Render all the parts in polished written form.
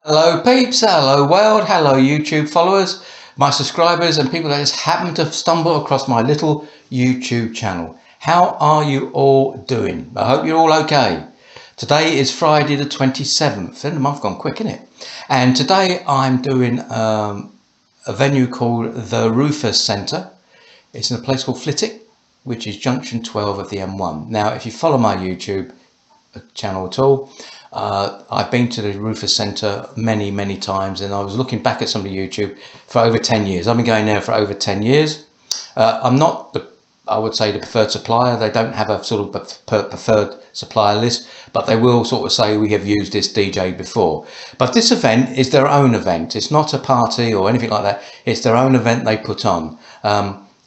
Hello peeps, hello world, hello YouTube followers, my subscribers and people that just happen to stumble across my little YouTube channel. How are you all doing? I hope you're all okay. Today is Friday the 27th, the month gone quick, isn't it? And today I'm doing a venue called the Rufus Centre. It's in a place called Flitwick, which is junction 12 of the M1. Now if you follow my YouTube channel at all, I've been to the Rufus Centre many times, and I was looking back at some of the YouTube for over 10 years. I've been going there for over 10 years. I'm not I would say the preferred supplier. They don't have a sort of preferred supplier list, but they will sort of say we have used this DJ before. But this event is their own event. It's not a party or anything like that. It's their own event they put on.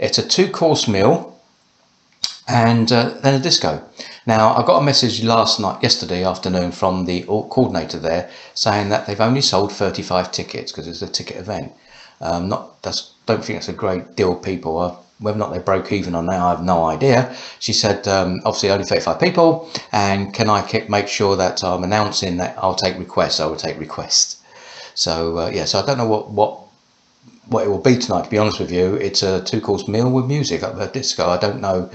It's a 2-course meal and then a disco. Now I got a message yesterday afternoon from the coordinator there saying that they've only sold 35 tickets because it's a ticket event. Don't think that's a great deal, people. Whether or not they broke even on that, I have no idea. She said obviously only 35 people, and can I make sure that I'm announcing that I'll take requests. I will take requests. So yeah, so I don't know what it will be tonight, to be honest with you. It's a 2-course meal with music at the disco. I don't know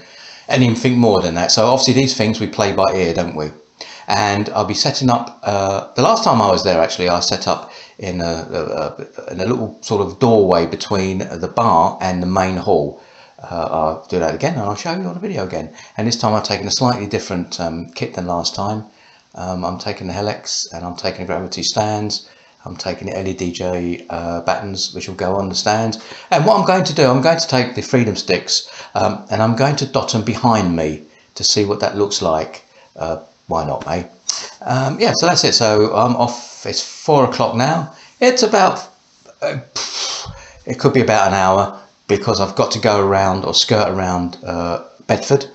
anything more than that. So obviously these things we play by ear, don't we? And I'll be setting up, the last time I was there actually, I set up in a little sort of doorway between the bar and the main hall. I'll do that again and I'll show you on the video again. And this time I've taken a slightly different kit than last time. I'm taking the helix and I'm taking gravity stands. I'm taking the LEDJ battens, which will go on the stands. And what I'm going to do, I'm going to take the freedom sticks and I'm going to dot them behind me to see what that looks like. Why not, mate? Yeah, so that's it. So I'm off. It's 4 o'clock now. It's about, it could be about an hour because I've got to go around or skirt around Bedford,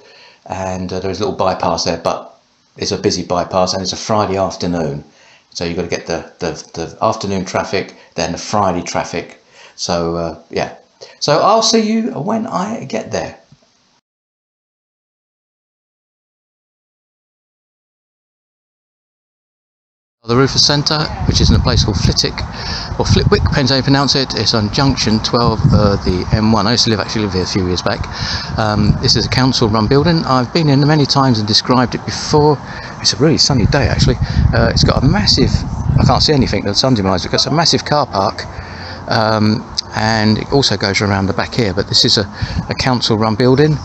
and there's a little bypass there, but it's a busy bypass and it's a Friday afternoon. So you've got to get the afternoon traffic, then the Friday traffic. So yeah, so I'll see you when I get there. The Rufus Centre, which is in a place called Flitwick, or Flitwick, depends how you pronounce it. It's on junction 12 the M1. I used to live here a few years back. This is a council-run building. I've been in many times and described it before. It's a really sunny day actually. It's got a massive, I can't see anything, the sun's in my eyes, it's got a massive car park, and it also goes around the back here, but this is a council-run building.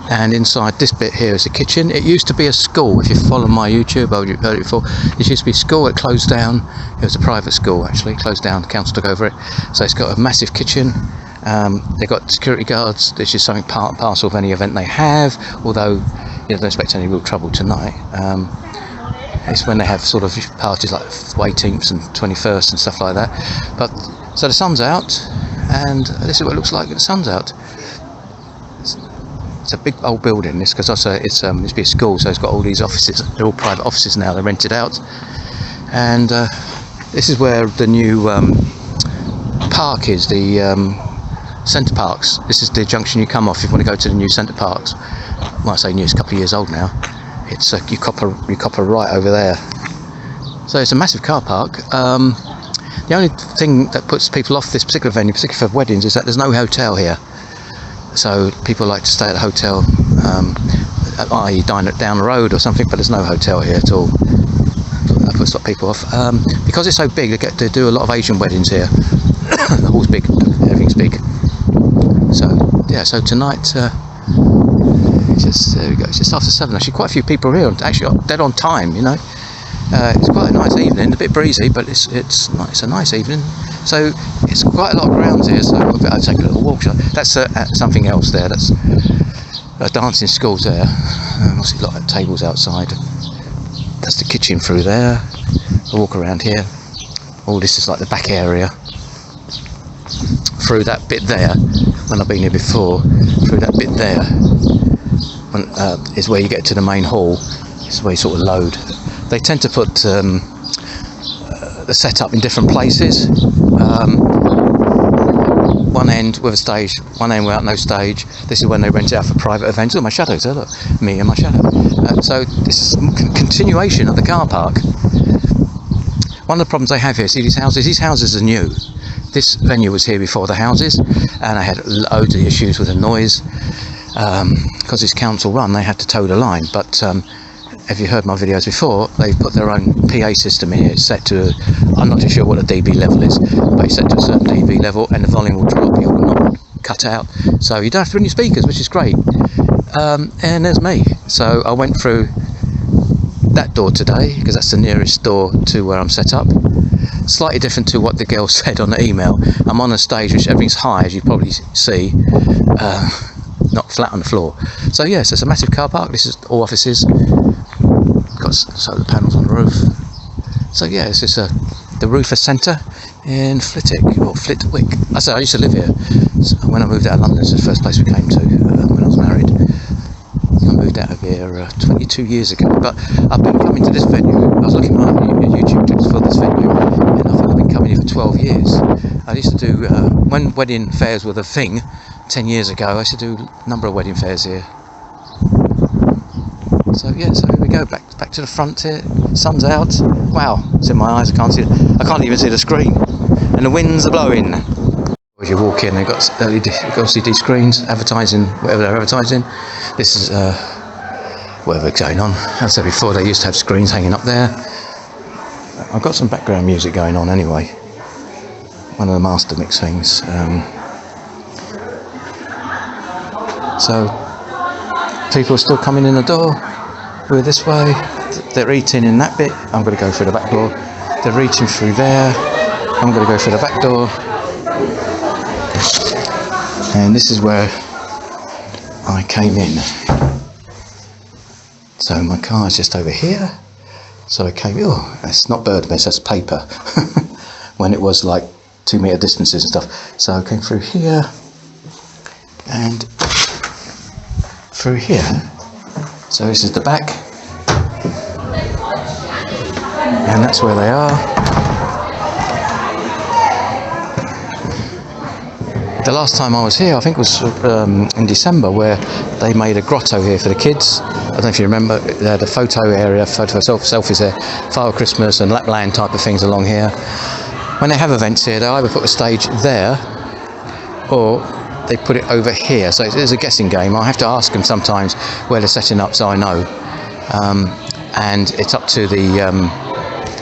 And inside this bit here is a kitchen. It used to be a school. If you follow my YouTube, I've heard it before. It used to be a school. It closed down. It was a private school actually. It closed down. The council took over it. So it's got a massive kitchen. They've got security guards. This is something part and parcel of any event they have. Although you don't expect any real trouble tonight. It's when they have sort of parties like 18th and 21st and stuff like that. But so the sun's out, and this is what it looks like when the sun's out. It's a big old building, this, because also it's used to be a school, so it's got all these offices. They're all private offices now. They're rented out, and this is where the new park is. The Centre Parks. This is the junction you come off if you want to go to the new Centre Parks. Well, I say new, it's a couple of years old now. It's you cop a right over there. So it's a massive car park. The only thing that puts people off this particular venue, particularly for weddings, is that there's no hotel here. So people like to stay at a hotel, i.e. dine it down the road or something, but there's no hotel here at all. That puts a lot of people off. Because it's so big, they do a lot of Asian weddings here. The hall's big, everything's big. So yeah, so tonight, there we go. It's just after 7. Actually, quite a few people are here. Actually, dead on time, you know. It's quite a nice evening, a bit breezy, but it's a nice evening. So it's quite a lot of grounds here, so I'll take a little walk. That's something else there. That's a dancing school's there. Obviously a lot of tables outside. That's the kitchen through there. I'll walk around here. All this is like the back area. Through that bit there, when I've been here before, through that bit there is where you get to the main hall. It's where you sort of load. They tend to put the setup in different places. One end with a stage, one end without no stage. This is when they rent it out for private events. Oh, my shadows there, look. Me and my shadow. So this is a continuation of the car park. One of the problems they have here, see these houses are new. This venue was here before the houses, and they had loads of issues with the noise. Because it's council run, they had to toe the line. But if you heard my videos before, they've put their own PA system in here. It's set to, I'm not too sure what the dB level is, but it's set to a certain dB level, and the volume will drop, it will not cut out. So you don't have to bring your speakers, which is great. And there's me. So I went through that door today, because that's the nearest door to where I'm set up. Slightly different to what the girl said on the email. I'm on a stage which everything's high, as you probably see, not flat on the floor. So yes, it's a massive car park. This is all offices. Got solar panels on the roof. So yeah, this is the Roofer Centre in Flitwick, or Flitwick. I used to live here. So when I moved out of London, it's the first place we came to when I was married. I moved out of here 22 years ago. But I've been coming to this venue. I was looking at YouTube clips for this venue, and I've been coming here for 12 years. I used to do, when wedding fairs were the thing, 10 years ago, I used to do a number of wedding fairs here. So yeah, so here we go, back to the front here. Sun's out. Wow, it's in my eyes. I can't see it. I can't even see the screen, and the winds are blowing. As you walk in, they've got LCD screens advertising whatever they're advertising. This is whatever's going on. As I said before, they used to have screens hanging up there. I've got some background music going on anyway. One of the master mix things. So people are still coming in the door. We're this way. They're eating in that bit. I'm going to go through the back door. They're eating through there. I'm going to go through the back door. And this is where I came in. So my car is just over here. So I came, oh, that's not bird mess, that's paper. When it was like 2 metre distances and stuff. So I came through here and through here. So this is the back, and that's where they are. The last time I was here, I think was in December, where they made a grotto here for the kids. I don't know if you remember, they had a photo area, selfies there, Father Christmas and Lapland type of things along here. When they have events here, they either put a stage there, or they put it over here. So it is a guessing game. I have to ask them sometimes where they're setting up, so I know. And it's up to the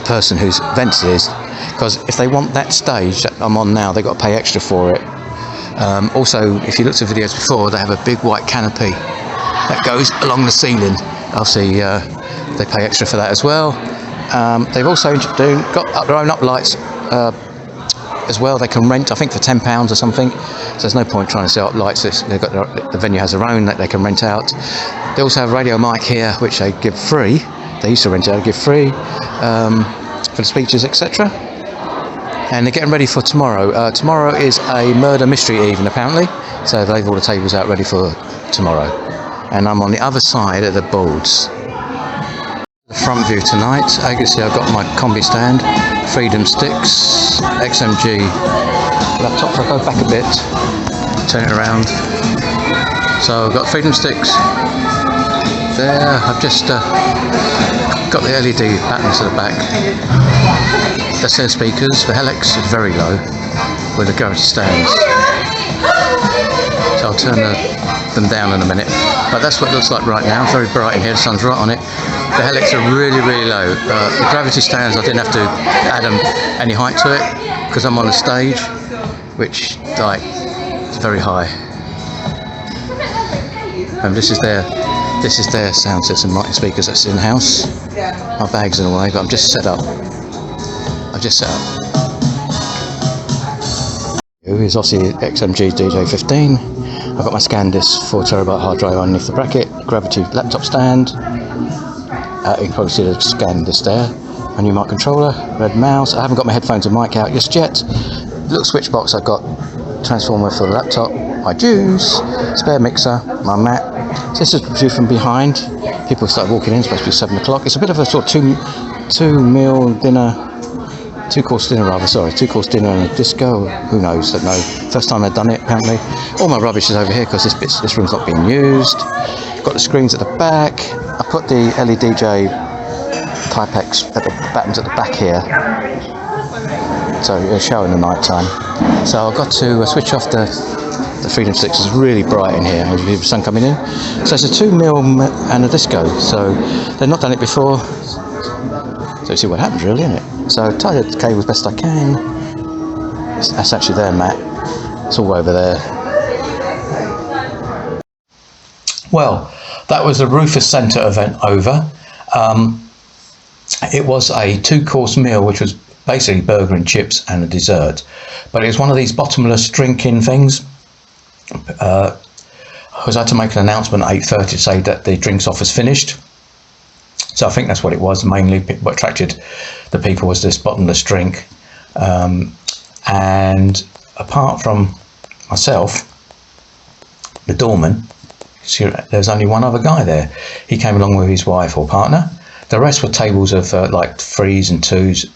person whose event it is, because if they want that stage that I'm on now, they've got to pay extra for it. Also, if you looked at videos before, they have a big white canopy that goes along the ceiling. Obviously, they pay extra for that as well. They've also got their own uplights as well. They can rent, I think, for £10 or something. So there's no point trying to set up lights. The venue has their own that they can rent out. They also have a radio mic here, which they give free. They used to rent out, give free for the speeches, etc. And they're getting ready for tomorrow. Tomorrow is a murder mystery evening, apparently. So they've all the tables out ready for tomorrow. And I'm on the other side of the boards. The front view tonight. As you can see, I've got my combi stand, Freedom Sticks, XMG laptop. If I go back a bit, turn it around. So I've got Freedom Sticks there. I've just got the LED patterns at the back. That's their speakers. The helix is very low with the gravity stands. So I'll turn them down in a minute. But that's what it looks like right now. Very bright in here. The sun's right on it. The helix are really, really low. The gravity stands, I didn't have to add any height to it because I'm on a stage, which is very high. And this is their sound system, mic and speakers. That's in house. My bag's in the way, but I'm just set up. Here's obviously XMG DJ 15. I've got my Sandisk 4TB hard drive underneath the bracket, gravity laptop stand. You can probably see the Sandisk there. My new mic controller, red mouse. I haven't got my headphones and mic out just yet. Little switch box. I've got transformer for the laptop, my juice, spare mixer, my mat. So this is viewed from behind. People start walking in. It's supposed to be 7 o'clock. It's a bit of a sort of two-course dinner and a disco. Who knows? Don't know. First time they've done it, apparently. All my rubbish is over here because this room's not being used. Got the screens at the back. I put the LEDJ Type-X buttons at the back here, so it'll show in the night time. So I've got to switch off the Freedom Sticks. It's really bright in here, with the sun coming in. So it's a 2mm and a disco, so they've not done it before. So see what happens really, isn't it? So I tie the cable as best I can. That's actually there, Matt. It's all over there. Well, that was the Rufus Centre event over. It was a 2-course meal, which was basically burger and chips and a dessert. But it was one of these bottomless drinking things. I had to make an announcement at 8:30 to say that the drinks offer's finished. So I think that's what it was. Mainly what attracted the people was this bottomless drink. And apart from myself, the doorman, there's only one other guy there. He came along with his wife or partner. The rest were tables of like 3s and 2s.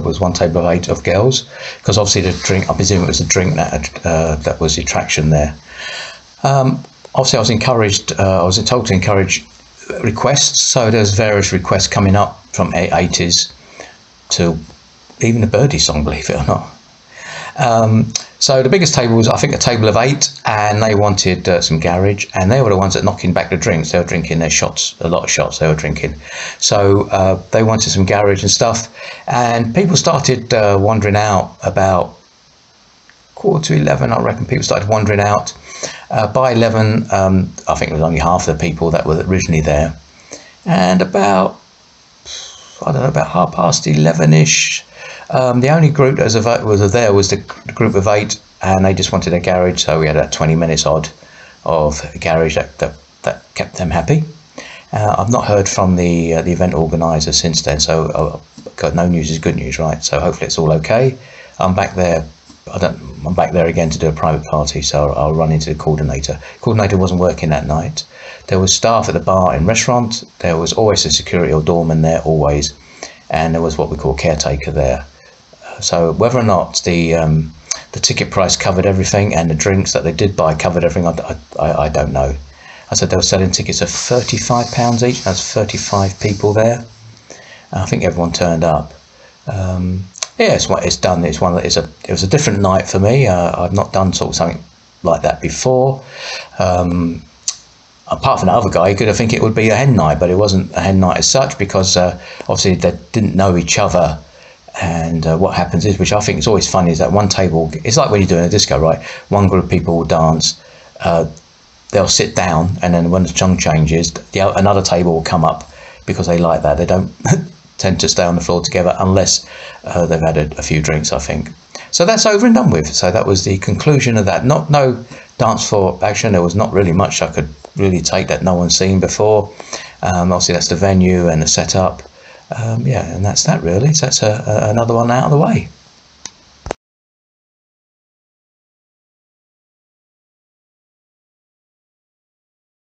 Was one table of 8 of girls, because obviously the drink, I presume it was the drink that was the attraction there. Obviously I was encouraged, I was told to encourage requests, so there's various requests coming up from 80s to even a Birdie song, believe it or not. So the biggest table was, I think, a table of 8, and they wanted some garage, and they were the ones that knocking back the drinks. They were drinking their shots, a lot of shots they were drinking. So they wanted some garage and stuff, and people started wandering out about 10:45, I reckon. People started wandering out. By 11, I think it was only half the people that were originally there, and about, I don't know, about 11:30ish. The only group that was there was the group of 8, and they just wanted a garage, so we had about 20 minutes odd of garage that kept them happy. I've not heard from the event organizer since then, so God, no news is good news, right? So hopefully it's all okay. I'm back there. I'm back there again to do a private party, so I'll run into the coordinator. Coordinator wasn't working that night. There was staff at the bar and restaurant. There was always a security or doorman there, always, and there was what we call caretaker there. So whether or not the ticket price covered everything and the drinks that they did buy covered everything, I don't know. I said they were selling tickets of £35 each. That's 35 people there. I think everyone turned up. Yeah, it's done. It was a different night for me. I've not done sort of something like that before. Apart from the other guy, you could have think it would be a hen night, but it wasn't a hen night as such, because obviously they didn't know each other. And what happens is, which I think is always funny, is that one table, it's like when you're doing a disco, right? One group of people will dance, they'll sit down, and then when the song changes, another table will come up, because they like that. They don't tend to stay on the floor together unless they've had a few drinks, I think. So that's over and done with. So that was the conclusion of that. No dance floor action. There was not really much I could really take that no one's seen before. Obviously that's the venue and the setup. Yeah, and that's that really. So that's another one out of the way.